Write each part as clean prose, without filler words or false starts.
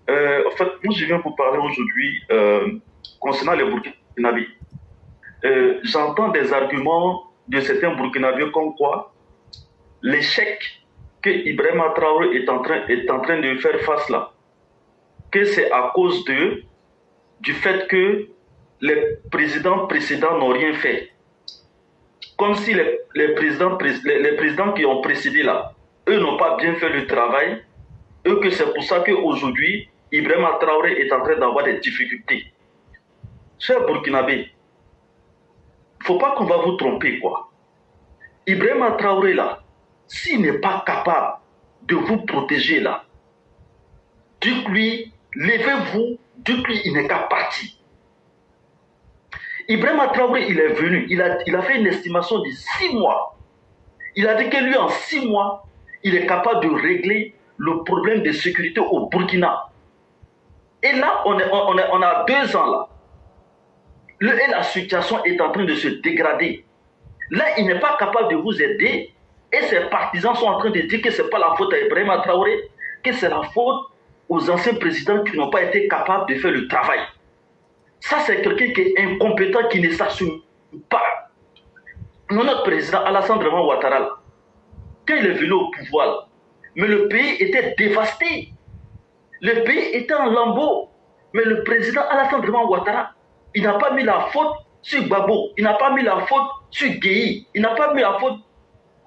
En fait, moi, je viens vous parler aujourd'hui concernant les Burkinabés. J'entends des arguments de certains Burkinabés comme quoi l'échec que Ibrahima Traoré est en train de faire face là, que c'est à cause du fait que les présidents précédents n'ont rien fait. Comme si les présidents qui ont précédé là, eux n'ont pas bien fait le travail, et que c'est pour ça qu'aujourd'hui, Ibrahima Traoré est en train d'avoir des difficultés. Cher Burkinabé, il ne faut pas qu'on va vous tromper, quoi. Ibrahima Traoré là, s'il n'est pas capable de vous protéger là, dites-lui, levez-vous, dites-lui, il n'est qu'à partir. Ibrahima Traoré, il est venu, il a fait une estimation de 6 mois. Il a dit que lui, en 6 mois, il est capable de régler le problème de sécurité au Burkina. Et là, on a 2 ans là. Et la situation est en train de se dégrader. Là, il n'est pas capable de vous aider. Et ses partisans sont en train de dire que ce n'est pas la faute à Ibrahima Traoré, que c'est la faute aux anciens présidents qui n'ont pas été capables de faire le travail. Ça, c'est quelqu'un qui est incompétent, qui ne s'assume pas. Notre président Alassane Draman Ouattara, quand il est venu au pouvoir, mais le pays était dévasté. Le pays était en lambeaux. Mais le président Alassane Draman Ouattara, il n'a pas mis la faute sur Gbagbo, il n'a pas mis la faute sur Guéhi, il n'a pas mis la faute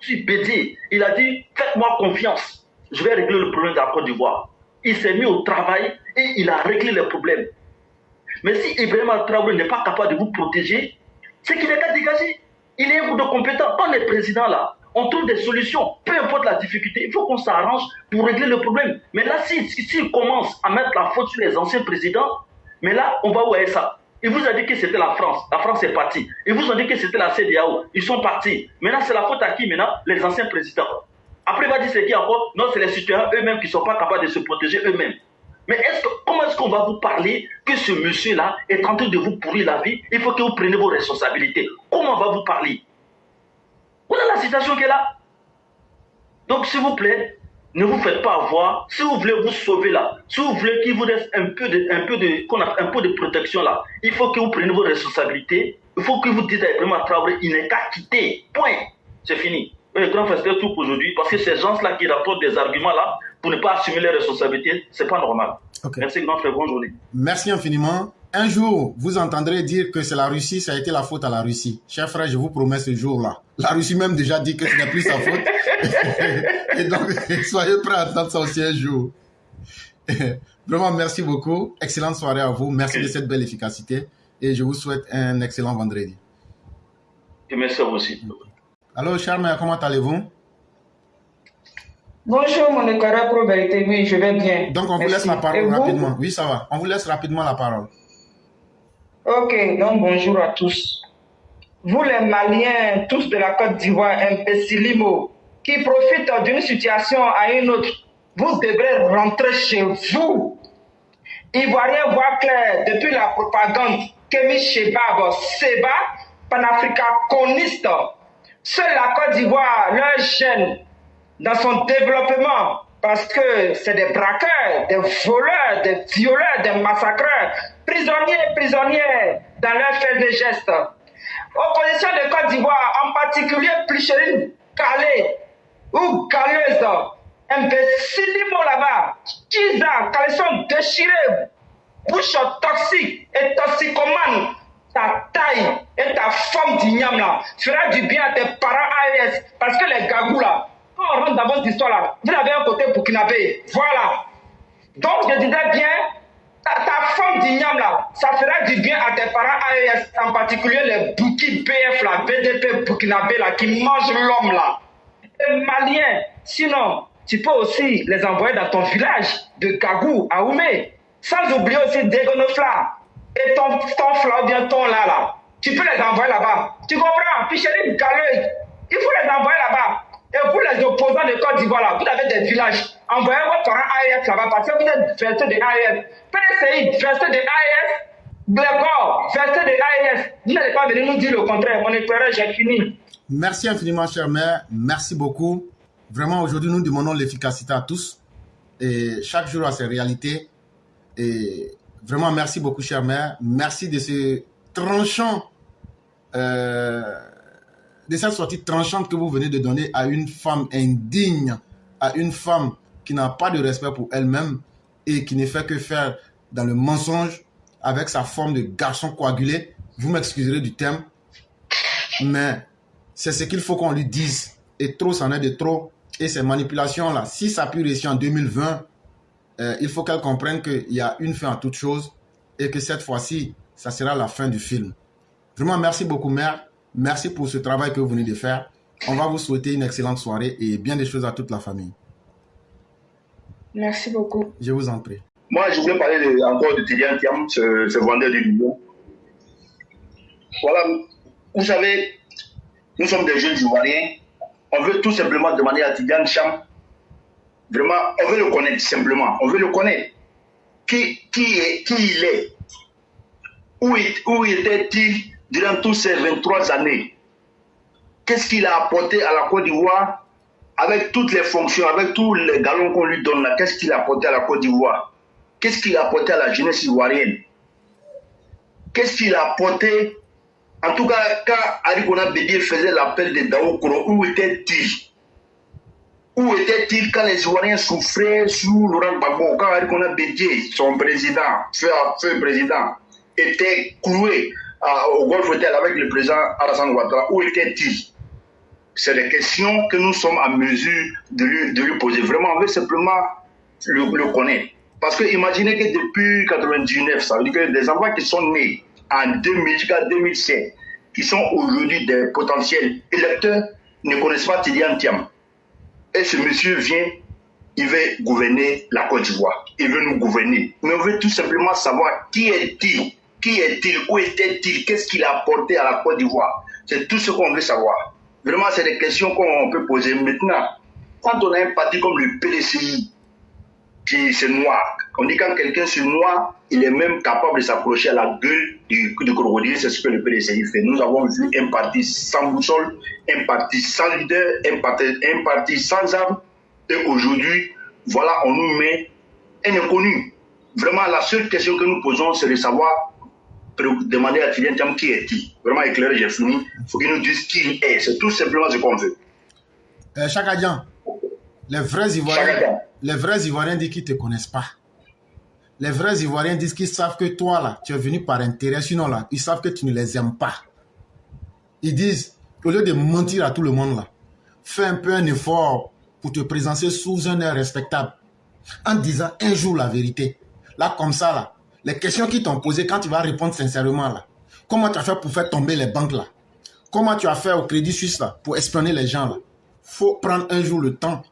sur Bédié. Il a dit, faites-moi confiance, je vais régler le problème de la Côte d'Ivoire. Il s'est mis au travail et il a réglé les problèmes. Mais si Ibrahima Traoré n'est pas capable de vous protéger, c'est qu'il n'est qu'à dégager. Il est un peu de compétent. Quand les présidents là, on trouve des solutions, peu importe la difficulté, il faut qu'on s'arrange pour régler le problème. Mais là, s'il commence à mettre la faute sur les anciens présidents, mais là, on va voir ça. Il vous a dit que c'était la France est partie. Ils vous ont dit que c'était la CEDEAO, ils sont partis. Maintenant, c'est la faute à qui maintenant? Les anciens présidents. Après, il va dire c'est qui encore? Non, c'est les citoyens eux-mêmes qui ne sont pas capables de se protéger eux-mêmes. Mais comment est-ce qu'on va vous parler que ce monsieur-là est en train de vous pourrir la vie? Il faut que vous preniez vos responsabilités. Comment on va vous parler? Voilà la situation qui est là. Donc, s'il vous plaît, ne vous faites pas avoir. Si vous voulez vous sauver là, si vous voulez qu'il vous reste un peu de protection là, il faut que vous preniez vos responsabilités. Il faut que vous dites à Ibrahima Traoré, il n'est qu'à quitter. Point. C'est fini. Le grand frère, c'était tout pour aujourd'hui. Parce que ces gens-là qui rapportent des arguments là, pour ne pas assumer les responsabilités, c'est pas normal. Okay. Merci, grand frère. Bonne journée. Merci infiniment. Un jour, vous entendrez dire que c'est la Russie, ça a été la faute à la Russie. Chers frères, je vous promets ce jour-là. La Russie même déjà dit que ce n'est plus sa faute. Et donc, soyez prêts à entendre ça aussi un jour. Vraiment, merci beaucoup. Excellente soirée à vous. Merci de cette belle efficacité. Et je vous souhaite un excellent vendredi. Et merci à vous aussi. Alors, Charme, comment allez-vous? Bonjour, mon éclaireur pro-vérité. Oui, je vais bien. Donc, on vous laisse la parole rapidement. Oui, ça va. On vous laisse rapidement la parole. Ok, donc bonjour à tous. Vous les Maliens, tous de la Côte d'Ivoire, imbécilimo, qui profitent d'une situation à une autre, vous devrez rentrer chez vous. Ivoiriens voient clair depuis la propagande Kémy Chebab, Seba, panafricaniste. Seule la Côte d'Ivoire leur gêne dans son développement parce que c'est des braqueurs, des voleurs, des violeurs, des massacreurs, prisonniers dans leur fait de gestes. Opposition de Côte d'Ivoire, en particulier Plicherine Calais ou Galeuse, imbéciliment là-bas, Kiza, caleçon déchiré, bouche toxique et toxicomane, ta taille et ta forme d'igname là fera du bien à tes parents AES parce que les gagous là, quand on rentre dans votre histoire là, vous avez un côté burkinabé, voilà. Donc je disais bien, ta forme d'igname là, ça fera du bien à tes parents AES, en particulier les Burki BF là, BDP burkinabé là, qui mangent l'homme là. Les Maliens, sinon, tu peux aussi les envoyer dans ton village de Gagou à Oumé, sans oublier aussi Dégonofla et ton fla ou bien ton là. Tu peux les envoyer là-bas. Tu comprends? Puis chez les Galeuses, il faut les envoyer là-bas. Et vous les opposants de Côte d'Ivoire là, vous avez des villages. Envoyez vos parents AES là-bas parce que vous êtes versés de AES. PDCI, versés de AES. Blacor, versés de AES. Vous n'allez pas venir nous dire le contraire. Mon éclairage, j'ai fini. Merci infiniment, cher maire. Merci beaucoup. Vraiment, aujourd'hui, nous demandons l'efficacité à tous. Et chaque jour a ses réalités. Et vraiment, merci beaucoup, chère mère. Merci de ce tranchant, de cette sortie tranchante que vous venez de donner à une femme indigne, à une femme qui n'a pas de respect pour elle-même et qui ne fait que faire dans le mensonge avec sa forme de garçon coagulé. Vous m'excuserez du terme, mais c'est ce qu'il faut qu'on lui dise. Et trop, c'en est de trop. Et ces manipulations-là, si ça a pu réussir en 2020, il faut qu'elle comprenne qu'il y a une fin à toute chose et que cette fois-ci, ça sera la fin du film. Vraiment, merci beaucoup, mère. Merci pour ce travail que vous venez de faire. On va vous souhaiter une excellente soirée et bien des choses à toute la famille. Merci beaucoup. Je vous en prie. Moi, je voulais parler encore de Tidiane Thiam, ce vendeur de Liban. Voilà, vous savez, nous sommes des jeunes Ivoiriens. On veut tout simplement demander à Tidiane Thiam, vraiment, on veut le connaître simplement. On veut le connaître. Qui il est? Où était-il durant toutes ces 23 années? Qu'est-ce qu'il a apporté à la Côte d'Ivoire avec toutes les fonctions, avec tous les galons qu'on lui donne là? Qu'est-ce qu'il a apporté à la Côte d'Ivoire? Qu'est-ce qu'il a apporté à la jeunesse ivoirienne? Qu'est-ce qu'il a apporté? En tout cas, quand Arikona Bédié faisait l'appel de Dao Koro, où était-il? Où était-il quand les Ivoiriens souffraient sous Laurent Gbagbo? Quand Arikona Bédié, son président, feu président, était cloué au Golfe Hotel avec le président Alassane Ouattara, où était-il? C'est des questions que nous sommes en mesure de lui poser. Vraiment, on veut simplement le connaître. Parce que imaginez que depuis 1999, ça veut dire que des enfants qui sont nés en 2000 jusqu'à 2007, qui sont aujourd'hui des potentiels électeurs, ne connaissent pas Tidiane Thiam. Et ce monsieur vient, il veut gouverner la Côte d'Ivoire. Il veut nous gouverner. Mais on veut tout simplement savoir qui est-il? Qui est-il? Où était-il? Qu'est-ce qu'il a apporté à la Côte d'Ivoire? C'est tout ce qu'on veut savoir. Vraiment, c'est des questions qu'on peut poser. Maintenant, quand on a un parti comme le PDCI, qui c'est noir, on dit quand quelqu'un c'est noir, il est même capable de s'approcher à la gueule du crocodile. C'est ce que le PDCI fait. Nous avons vu un parti sans boussole, un parti sans leader, un parti sans armes. Et aujourd'hui, voilà, on nous met un inconnu. Vraiment, la seule question que nous posons, c'est de savoir, demander à Tidiane Thiam qui est-il. Vraiment éclairé, j'ai fini. Il faut qu'il nous dise qui il est. C'est tout simplement ce qu'on veut. Chakadian, les vrais Ivoiriens disent qu'ils ne te connaissent pas. Les vrais Ivoiriens disent qu'ils savent que toi, là, tu es venu par intérêt. Sinon, là, ils savent que tu ne les aimes pas. Ils disent, au lieu de mentir à tout le monde, là, fais un peu un effort pour te présenter sous un air respectable. En disant un jour la vérité. Là, comme ça, là, les questions qu'ils t'ont posées, quand tu vas répondre sincèrement, là, comment tu as fait pour faire tomber les banques, là? Comment tu as fait au Crédit Suisse, là, pour espionner les gens, là? Faut prendre un jour le temps.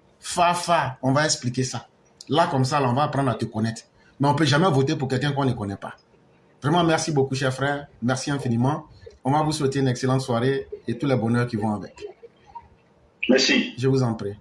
On va expliquer ça. Là, comme ça, là, on va apprendre à te connaître. Mais on ne peut jamais voter pour quelqu'un qu'on ne connaît pas. Vraiment, merci beaucoup, cher frère. Merci infiniment. On va vous souhaiter une excellente soirée et tous les bonheurs qui vont avec. Merci. Je vous en prie.